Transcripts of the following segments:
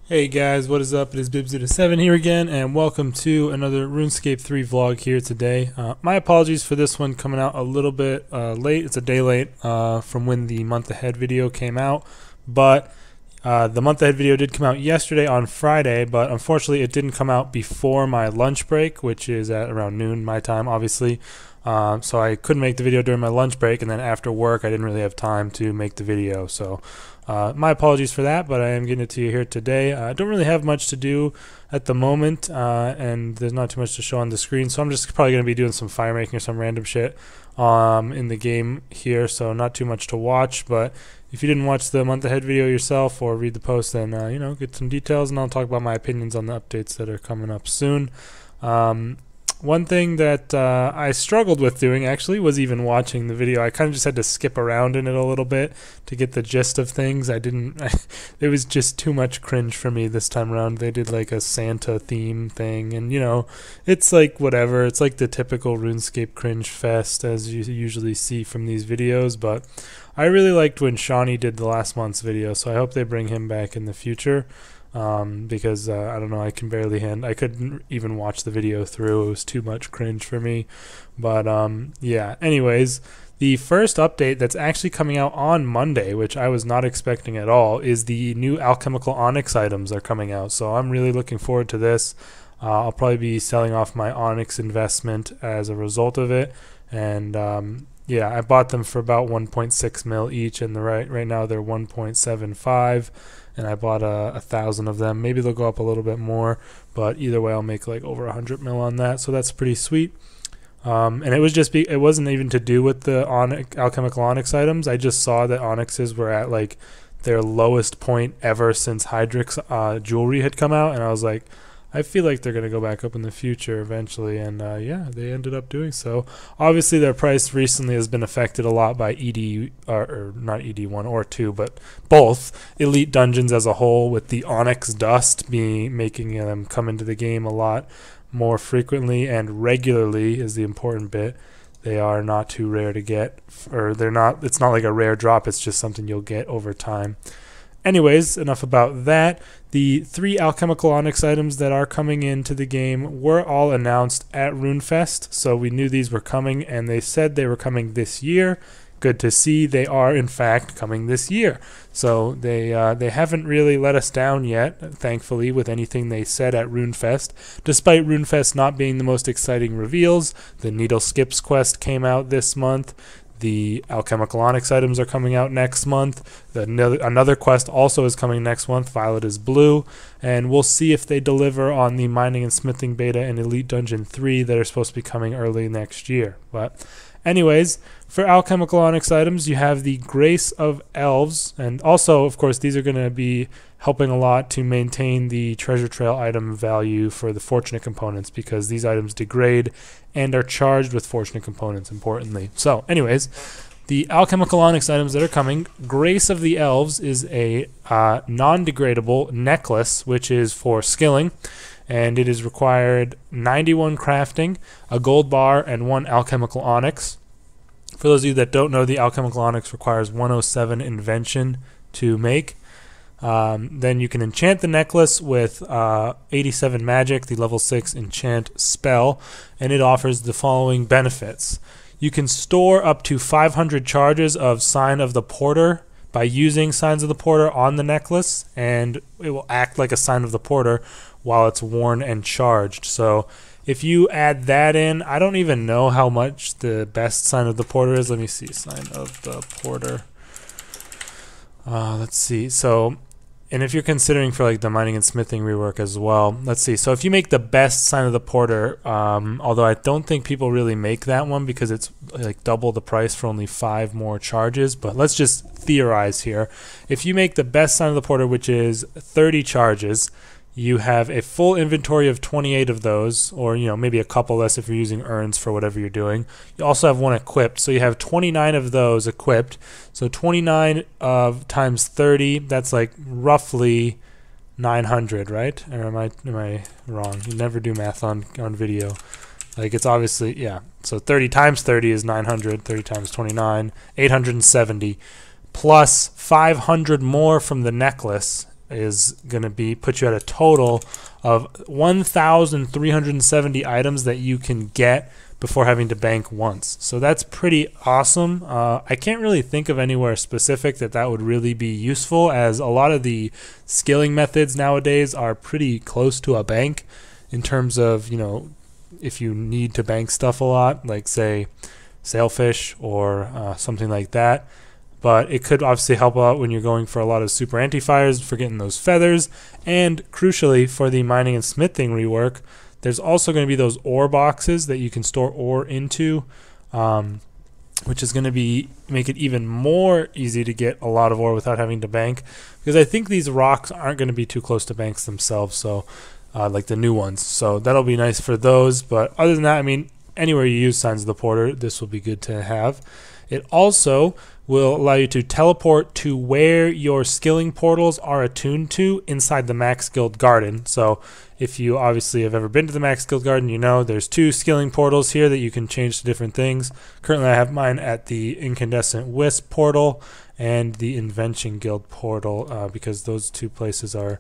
Hey guys, what is up? It is Bibs7 here again, and welcome to another RuneScape 3 vlog here today. My apologies for this one coming out a little bit late. It's a day late from when the month ahead video came out, but the month ahead video did come out yesterday on Friday, but unfortunately it didn't come out before my lunch break, which is at around noon my time, obviously. So I couldn't make the video during my lunch break, and then after work I didn't really have time to make the video. So my apologies for that, but I am getting it to you here today. I don't really have much to do at the moment, and there's not too much to show on the screen, so I'm just probably going to be doing some fire making or some random shit in the game here, so not too much to watch. But if you didn't watch the month ahead video yourself or read the post, then get some details, and I'll talk about my opinions on the updates that are coming up soon. One thing that I struggled with doing actually was even watching the video. I kind of just had to skip around in it a little bit to get the gist of things. It was just too much cringe for me this time around. They did like a Santa theme thing, and it's like whatever. It's like the typical RuneScape cringe fest as you usually see from these videos, but I really liked when Shawnee did the last month's video, so I hope they bring him back in the future. Because I don't know, I couldn't even watch the video through. It was too much cringe for me. But yeah, anyways, the first update that's actually coming out on Monday, which I was not expecting at all, is the new alchemical onyx items are coming out. So I'm really looking forward to this. I'll probably be selling off my onyx investment as a result of it, and yeah, I bought them for about 1.6 mil each, and right now they're 1.75, and I bought 1,000 of them. Maybe they'll go up a little bit more, but either way I'll make like over 100 mil on that, so that's pretty sweet. And it wasn't even to do with the alchemical onyx items. I just saw that onyxes were at like their lowest point ever since Hydrix jewelry had come out, and I was like, I feel like they're going to go back up in the future eventually, and yeah, they ended up doing so. Obviously, their price recently has been affected a lot by or not ED1 or 2, but both Elite Dungeons as a whole, with the Onyx Dust making them come into the game a lot more frequently and regularly is the important bit. They are not too rare to get, or it's not like a rare drop, it's just something you'll get over time. Anyways, enough about that. The 3 alchemical onyx items that are coming into the game were all announced at RuneFest, so we knew these were coming, and they said they were coming this year. Good to see they are in fact coming this year. So they haven't really let us down yet, thankfully, with anything they said at RuneFest. Despite RuneFest not being the most exciting reveals, the Needle Skips quest came out this month. The alchemical onyx items are coming out next month. Another quest also is coming next month, Violet is Blue, and we'll see if they deliver on the mining and smithing beta and Elite Dungeon 3 that are supposed to be coming early next year. But anyways, for alchemical onyx items, you have the Grace of Elves, and also, of course, these are going to be helping a lot to maintain the treasure trail item value for the fortunate components, because these items degrade and are charged with fortunate components, importantly. So anyways, the alchemical onyx items that are coming, Grace of the Elves is a non-degradable necklace, which is for skilling, and it is required 91 crafting, a gold bar, and 1 alchemical onyx. For those of you that don't know, the alchemical onyx requires 107 invention to make. Then you can enchant the necklace with 87 magic, the level 6 enchant spell, and it offers the following benefits. You can store up to 500 charges of Sign of the Porter by using Signs of the Porter on the necklace, and it will act like a Sign of the Porter while it's worn and charged. So if you add that in, I don't even know how much the best Sign of the Porter is. Let me see, Sign of the Porter. Let's see. So, and if you're considering for like the mining and smithing rework as well, let's see. So if you make the best Sign of the Porter, although I don't think people really make that one because it's like double the price for only 5 more charges, but let's just theorize here. If you make the best Sign of the Porter, which is 30 charges, you have a full inventory of 28 of those, or maybe a couple less if you're using urns for whatever you're doing. You also have 1 equipped, so you have 29 of those equipped. So 29 times 30, that's like roughly 900, right? Or am I wrong? You never do math on video. Like, it's obviously, yeah. So 30 times 30 is 900. 30 times 29, 870, plus 500 more from the necklace is going to be put you at a total of 1,370 items that you can get before having to bank once. So that's pretty awesome. I can't really think of anywhere specific that would really be useful, as a lot of the skilling methods nowadays are pretty close to a bank in terms of, you know, if you need to bank stuff a lot, like say sailfish or something like that. But it could obviously help out when you're going for a lot of super anti-fires for getting those feathers. And crucially, for the mining and smithing rework, there's also going to be those ore boxes that you can store ore into, which is going to make it even more easy to get a lot of ore without having to bank. Because I think these rocks aren't going to be too close to banks themselves, so like the new ones. So that'll be nice for those. But other than that, I mean, anywhere you use Signs of the Porter, this will be good to have. It also will allow you to teleport to where your skilling portals are attuned to inside the Max Guild Garden. So if you obviously have ever been to the Max Guild Garden, you know there's 2 skilling portals here that you can change to different things. Currently I have mine at the Incandescent Wisp portal and the Invention Guild portal, because those 2 places are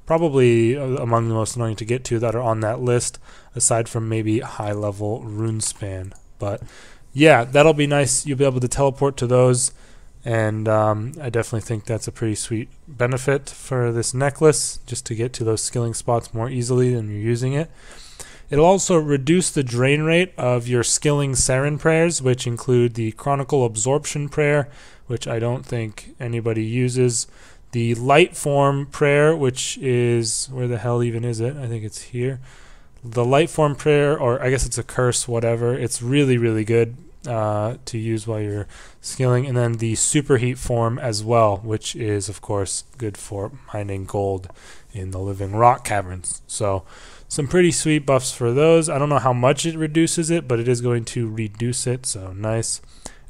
probably among the most annoying to get to that are on that list, aside from maybe high level Runespan. But yeah, that'll be nice. You'll be able to teleport to those, and I definitely think that's a pretty sweet benefit for this necklace, just to get to those skilling spots more easily than you're using it. It'll also reduce the drain rate of your skilling Seren prayers, which include the Chronicle Absorption prayer, which I don't think anybody uses. The Light Form prayer, which is, where the hell even is it? I think it's here. The Light Form prayer, or I guess it's a curse, whatever. It's really, really good to use while you're skilling. And then the Superheat form as well, which is, of course, good for mining gold in the living rock caverns. So some pretty sweet buffs for those. I don't know how much it reduces it, but it is going to reduce it, so nice.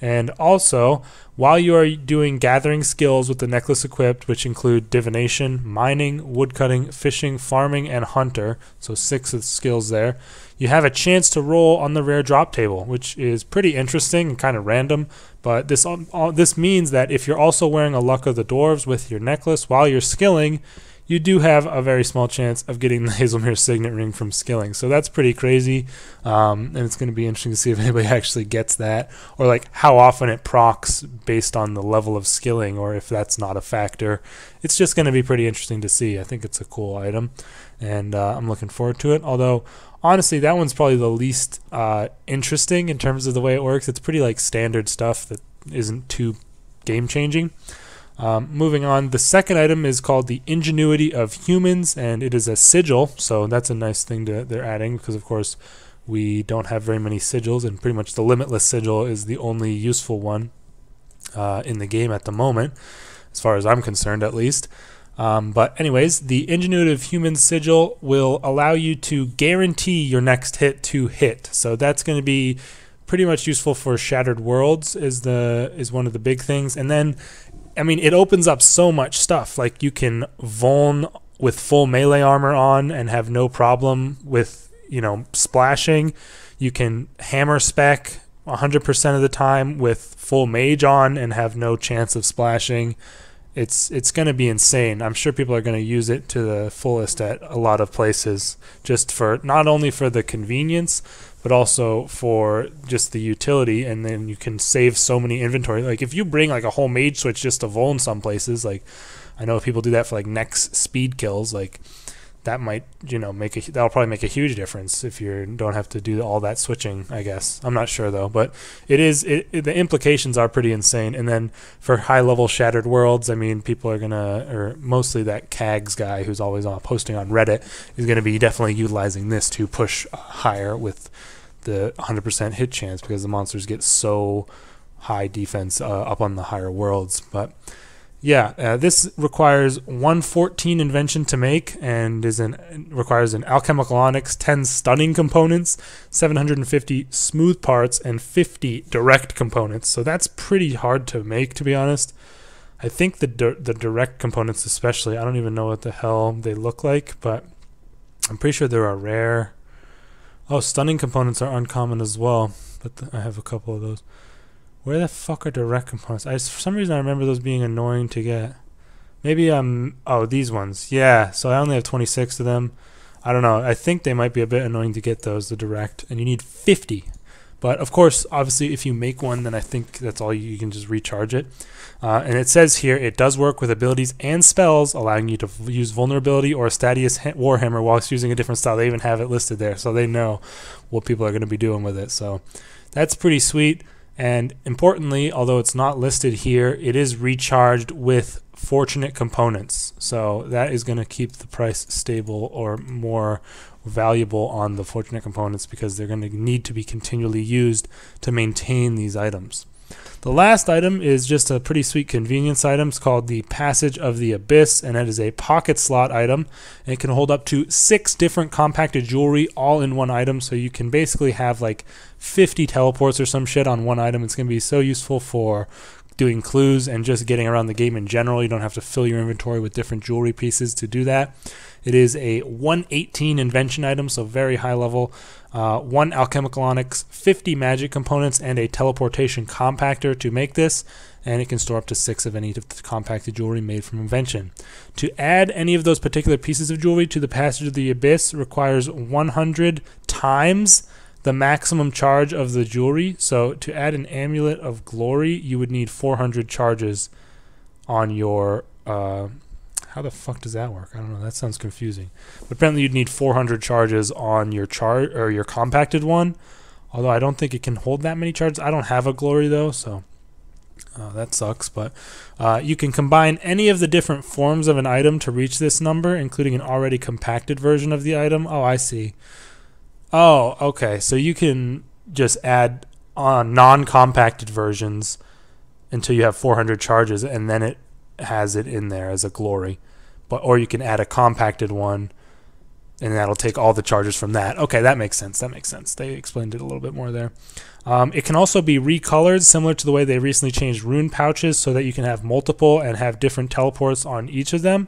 And also, while you are doing gathering skills with the necklace equipped, which include divination, mining, woodcutting, fishing, farming, and hunter, so 6 of the skills there, you have a chance to roll on the rare drop table, which is pretty interesting and kind of random. But this means that if you're also wearing a Luck of the Dwarves with your necklace while you're skilling, you do have a very small chance of getting the Hazelmere Signet Ring from skilling. So that's pretty crazy, and it's going to be interesting to see if anybody actually gets that, or like how often it procs based on the level of skilling, or if that's not a factor. It's just going to be pretty interesting to see. I think it's a cool item, and I'm looking forward to it. Although, honestly, that one's probably the least interesting in terms of the way it works. It's pretty like standard stuff that isn't too game-changing. Moving on, the second item is called the Ingenuity of Humans, and it is a sigil, so that's a nice thing they're adding, because of course we don't have very many sigils, and pretty much the Limitless sigil is the only useful one in the game at the moment, as far as I'm concerned at least. But anyways, the Ingenuity of Humans sigil will allow you to guarantee your next hit to hit, so that's going to be pretty much useful for Shattered Worlds is one of the big things. And then, I mean, it opens up so much stuff. Like, you can Vuln with full melee armor on and have no problem with, you know, splashing. You can hammer spec 100% of the time with full mage on and have no chance of splashing. It's going to be insane. I'm sure people are going to use it to the fullest at a lot of places, just for not only for the convenience, but also for just the utility. And then you can save so many inventory. Like, if you bring like a whole mage switch just to Vuln some places, like I know people do that for like next speed kills, like that might, you know, that'll probably make a huge difference if you don't have to do all that switching, I guess. I'm not sure though, but the implications are pretty insane. And then for high level Shattered Worlds, I mean, people are gonna, or mostly that Kags guy who's always posting on Reddit is gonna be definitely utilizing this to push higher with the 100% hit chance, because the monsters get so high defense up on the higher worlds. But yeah, this requires 114 invention to make, and requires an alchemical onyx, 10 stunning components, 750 smooth parts, and 50 direct components. So that's pretty hard to make, to be honest. I think the direct components especially, I don't even know what the hell they look like, but I'm pretty sure they're a rare. Oh, stunning components are uncommon as well, but I have a couple of those. Where the fuck are direct components? For some reason I remember those being annoying to get. Maybe oh, these ones. Yeah, so I only have 26 of them. I don't know. I think they might be a bit annoying to get those, the direct, and you need 50. But of course, obviously, if you make one, then I think that's all you can just recharge it. And it says here it does work with abilities and spells, allowing you to use vulnerability or Stadius Warhammer whilst using a different style. They even have it listed there, so they know what people are going to be doing with it. So that's pretty sweet. And importantly, although it's not listed here, it is recharged with fortunate components. So that is going to keep the price stable or more valuable on the fortunate components, because they're going to need to be continually used to maintain these items. The last item is just a pretty sweet convenience item. It's called the Passage of the Abyss, and it is a pocket slot item. And it can hold up to 6 different compacted jewelry all in one item, so you can basically have like 50 teleports or some shit on one item. It's going to be so useful for doing clues and just getting around the game in general. You don't have to fill your inventory with different jewelry pieces to do that. It is a 118 invention item, so very high level. 1 alchemical onyx, 50 magic components, and a teleportation compactor to make this, and it can store up to 6 of any of the compacted jewelry made from invention. To add any of those particular pieces of jewelry to the Passage of the Abyss requires 100 times the maximum charge of the jewelry. So to add an amulet of glory, you would need 400 charges on your how the fuck does that work? I don't know. That sounds confusing. But apparently you'd need 400 charges on your or your compacted one. Although I don't think it can hold that many charges. I don't have a glory though, so that sucks. But you can combine any of the different forms of an item to reach this number, including an already compacted version of the item. Oh, I see. Oh, okay. So you can just add on non-compacted versions until you have 400 charges, and then it has it in there as a glory. Or you can add a compacted one, and that'll take all the charges from that. Okay, that makes sense. That makes sense. They explained it a little bit more there. It can also be recolored, similar to the way they recently changed rune pouches, so that you can have multiple and have different teleports on each of them,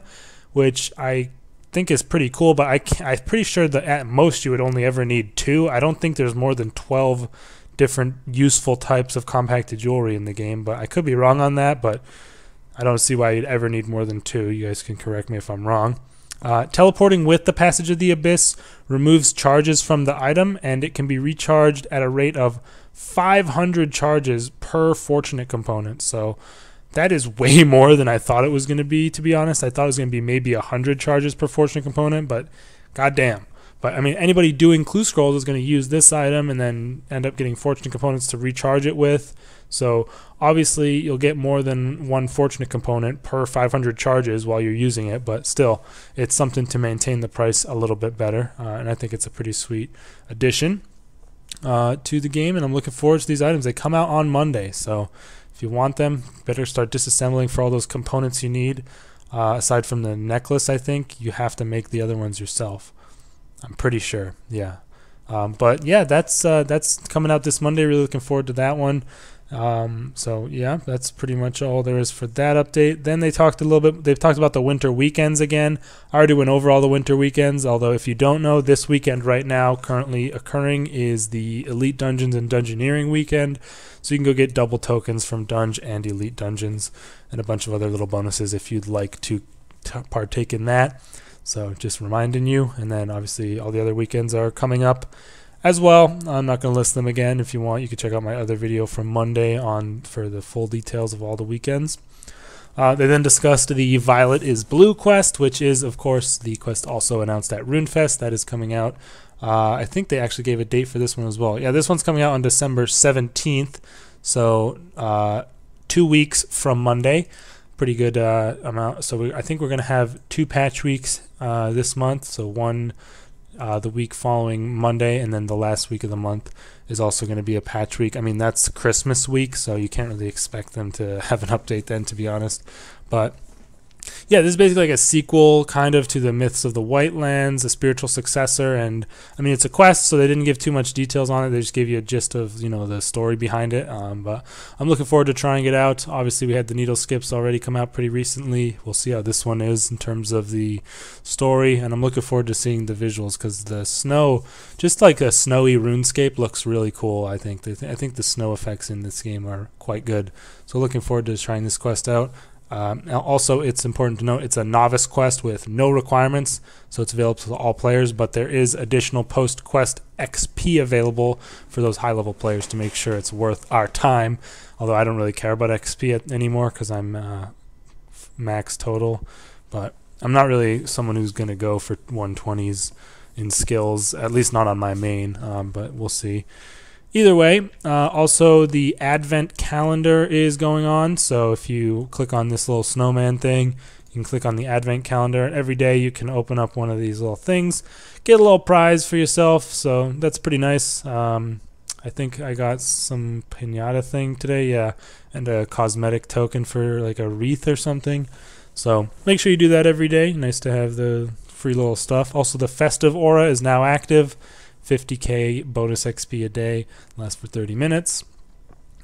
which I think is pretty cool. But I'm pretty sure that at most you would only ever need 2. I don't think there's more than 12 different useful types of compacted jewelry in the game, but I could be wrong on that. But I don't see why you'd ever need more than 2. You guys can correct me if I'm wrong. Teleporting with the Passage of the Abyss removes charges from the item, and it can be recharged at a rate of 500 charges per fortunate component. So that is way more than I thought it was going to be honest. I thought it was going to be maybe 100 charges per fortunate component, but goddamn. But I mean, anybody doing clue scrolls is going to use this item and then end up getting fortunate components to recharge it with. So obviously you'll get more than 1 fortunate component per 500 charges while you're using it, but still it's something to maintain the price a little bit better, and I think it's a pretty sweet addition to the game, and I'm looking forward to these items. They come out on Monday, so if you want them, better start disassembling for all those components you need. Aside from the necklace, I think you have to make the other ones yourself. I'm pretty sure, yeah. But yeah, that's coming out this Monday. Really looking forward to that one. So yeah, that's pretty much all there is for that update. Then they talked a little bit, they've talked about the winter weekends again. I already went over all the winter weekends, although if you don't know, this weekend right now currently occurring is the Elite Dungeons and Dungeoneering weekend. So you can go get double tokens from Dunge and Elite Dungeons and a bunch of other little bonuses if you'd like to partake in that. So just reminding you, and then obviously all the other weekends are coming up as well. I'm not going to list them again. If you want, you can check out my other video from Monday for the full details of all the weekends. They then discussed the Violet is Blue quest, which is, of course, the quest also announced at RuneFest. That is coming out. I think they actually gave a date for this one as well. Yeah, this one's coming out on December 17th, so 2 weeks from Monday. Pretty good amount. So I think we're going to have 2 patch weeks this month. So one the week following Monday, and then the last week of the month is also going to be a patch week. I mean, that's Christmas week, so you can't really expect them to have an update then, to be honest. But yeah, this is basically like a sequel kind of to the Myths of the Whitelands, a spiritual successor, and I mean, it's a quest, so they didn't give too much details on it. They just gave you a gist of, you know, the story behind it. But I'm looking forward to trying it out. Obviously, we had the needle skips already come out pretty recently. We'll see how this one is in terms of the story, and I'm looking forward to seeing the visuals, because the snow, just like a snowy RuneScape, looks really cool. I think the snow effects in this game are quite good. So looking forward to trying this quest out. Also, it's important to note it's a novice quest with no requirements, so it's available to all players, but there is additional post-quest XP available for those high-level players to make sure it's worth our time, although I don't really care about XP anymore because I'm max total, but I'm not really someone who's going to go for 120s in skills, at least not on my main, but we'll see. Either way, also the Advent calendar is going on, so if you click on this little snowman thing, you can click on the Advent calendar, and every day you can open up one of these little things, get a little prize for yourself, so that's pretty nice. I think I got some pinata thing today, yeah, and a cosmetic token for like a wreath or something, so make sure you do that every day. Nice to have the free little stuff. Also, the festive aura is now active. 50k bonus XP a day, lasts for 30 minutes.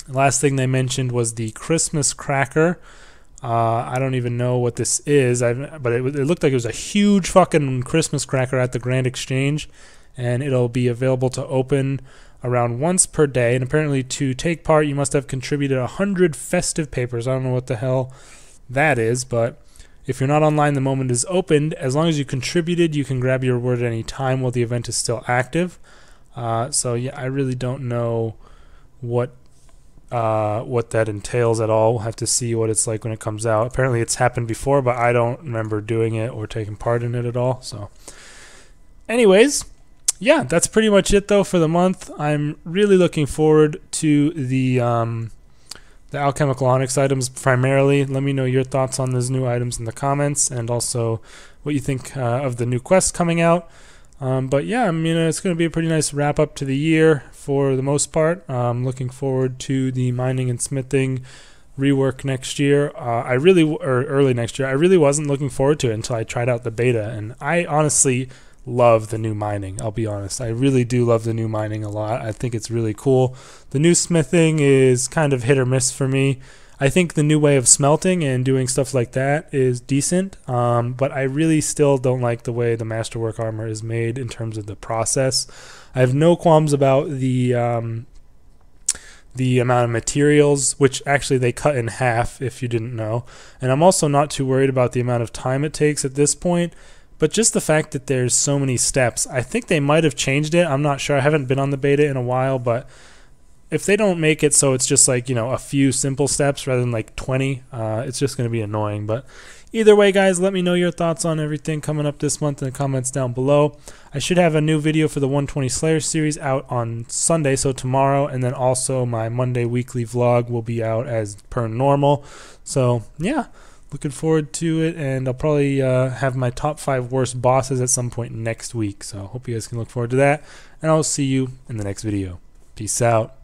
The last thing they mentioned was the Christmas cracker. I don't even know what this is, but it looked like it was a huge fucking Christmas cracker at the Grand Exchange, and it'll be available to open around once per day, and apparently to take part you must have contributed 100 festive papers. I don't know what the hell that is, but if you're not online the moment is opened, as long as you contributed, you can grab your reward at any time while the event is still active. So yeah, I really don't know what that entails at all. We'll have to see what it's like when it comes out. Apparently it's happened before, but I don't remember doing it or taking part in it at all. So anyways, yeah, that's pretty much it though for the month. I'm really looking forward to the Alchemical Onyx items primarily. Let me know your thoughts on those new items in the comments, and also what you think of the new quests coming out. But yeah, I mean, it's going to be a pretty nice wrap up to the year for the most part. I'm looking forward to the mining and smithing rework next year. Early next year. I really wasn't looking forward to it until I tried out the beta, and I honestly love the new mining. I'll be honest, I really do love the new mining a lot. I think it's really cool. The new smithing is kind of hit or miss for me. I think the new way of smelting and doing stuff like that is decent, but I really still don't like the way the masterwork armor is made in terms of the process. I have no qualms about the amount of materials, which actually they cut in half if you didn't know, and I'm also not too worried about the amount of time it takes at this point. But just the fact that there's so many steps, I think they might have changed it. I'm not sure. I haven't been on the beta in a while, but if they don't make it so it's just like, you know, a few simple steps rather than like 20, it's just going to be annoying. But either way, guys, let me know your thoughts on everything coming up this month in the comments down below. I should have a new video for the 120 Slayer series out on Sunday, so tomorrow, and then also my Monday weekly vlog will be out as per normal. So yeah, looking forward to it, and I'll probably have my top 5 worst bosses at some point next week. So hope you guys can look forward to that, and I'll see you in the next video. Peace out.